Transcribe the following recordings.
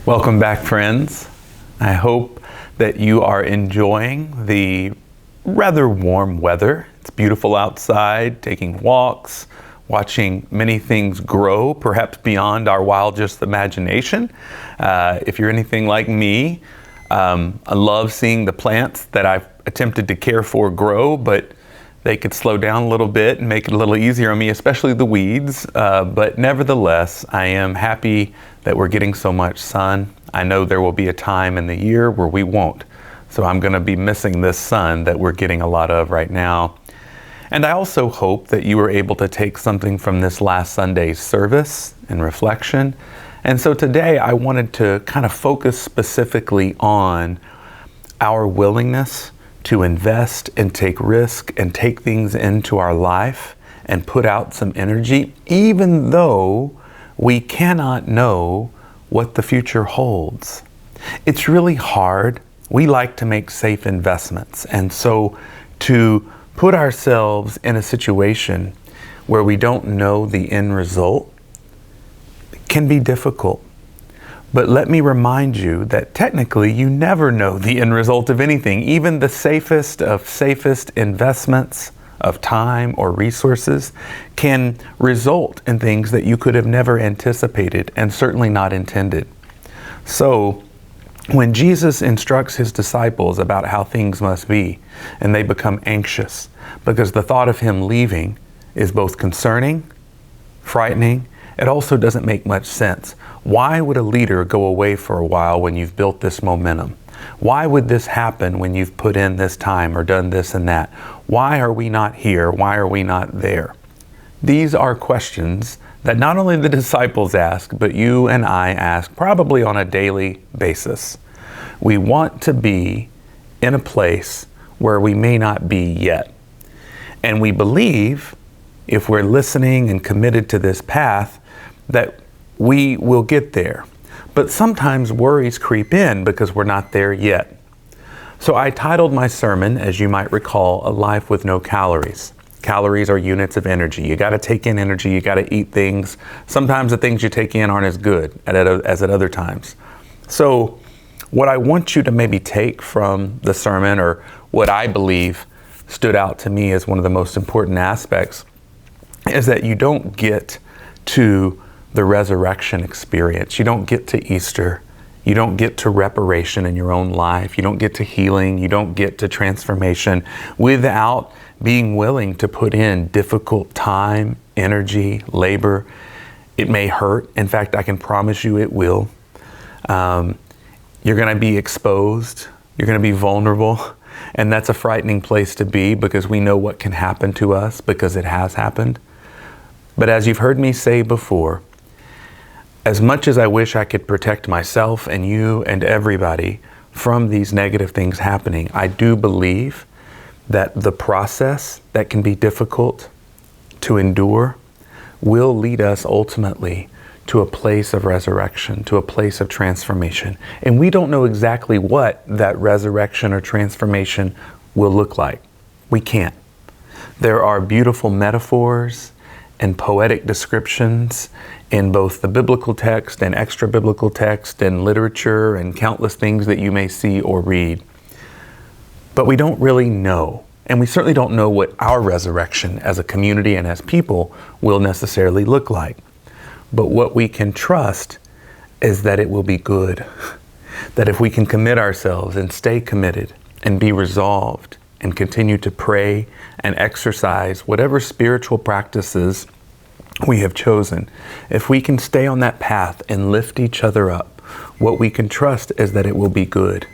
Welcome back, friends. I hope that you are enjoying the rather warm weather. It's beautiful outside, taking walks, watching many things grow, perhaps beyond our wildest imagination. If you're anything like me, I love seeing the plants that I've attempted to care for grow, but they could slow down a little bit and make it a little easier on me, especially the weeds. But nevertheless, I am happy that we're getting so much sun. I know there will be a time in the year where we won't. So I'm going to be missing this sun that we're getting a lot of right now. And I also hope that you were able to take something from this last Sunday's service and reflection. And so today I wanted to kind of focus specifically on our willingness to invest and take risk and take things into our life and put out some energy, even though we cannot know what the future holds. It's really hard. We like to make safe investments. And so to put ourselves in a situation where we don't know the end result can be difficult. But let me remind you that technically you never know the end result of anything. Even the safest of safest investments of time or resources can result in things that you could have never anticipated and certainly not intended. So when Jesus instructs his disciples about how things must be, and they become anxious because the thought of him leaving is both concerning, frightening, it also doesn't make much sense. Why would a leader go away for a while when you've built this momentum? Why would this happen when you've put in this time or done this and that? Why are we not here? Why are we not there? These are questions that not only the disciples ask, but you and I ask probably on a daily basis. We want to be in a place where we may not be yet. And we believe, if we're listening and committed to this path, that we will get there. But sometimes worries creep in because we're not there yet. So I titled my sermon, as you might recall, A Life with No Calories. Calories are units of energy. You got to take in energy. You got to eat things. Sometimes the things you take in aren't as good as at other times. So what I want you to maybe take from the sermon, or what I believe stood out to me as one of the most important aspects, is that you don't get to the resurrection experience. You don't get to Easter. You don't get to reparation in your own life. You don't get to healing. You don't get to transformation without being willing to put in difficult time, energy, labor. It may hurt. In fact, I can promise you it will. You're going to be exposed. You're going to be vulnerable. And that's a frightening place to be because we know what can happen to us because it has happened. But as you've heard me say before, as much as I wish I could protect myself and you and everybody from these negative things happening, I do believe that the process that can be difficult to endure will lead us ultimately to a place of resurrection, to a place of transformation. And we don't know exactly what that resurrection or transformation will look like. We can't. There are beautiful metaphors and poetic descriptions in both the biblical text and extra biblical text and literature and countless things that you may see or read. But we don't really know. And we certainly don't know what our resurrection as a community and as people will necessarily look like. But what we can trust is that it will be good. That if we can commit ourselves and stay committed and be resolved and continue to pray and exercise whatever spiritual practices we have chosen, if we can stay on that path and lift each other up, what we can trust is that it will be good.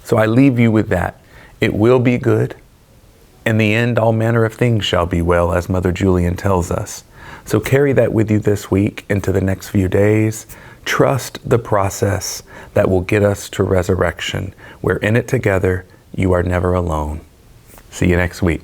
So I leave you with that. It will be good. In the end, all manner of things shall be well, as Mother Julian tells us. So carry that with you this week into the next few days. Trust the process that will get us to resurrection. We're in it together. You are never alone. See you next week.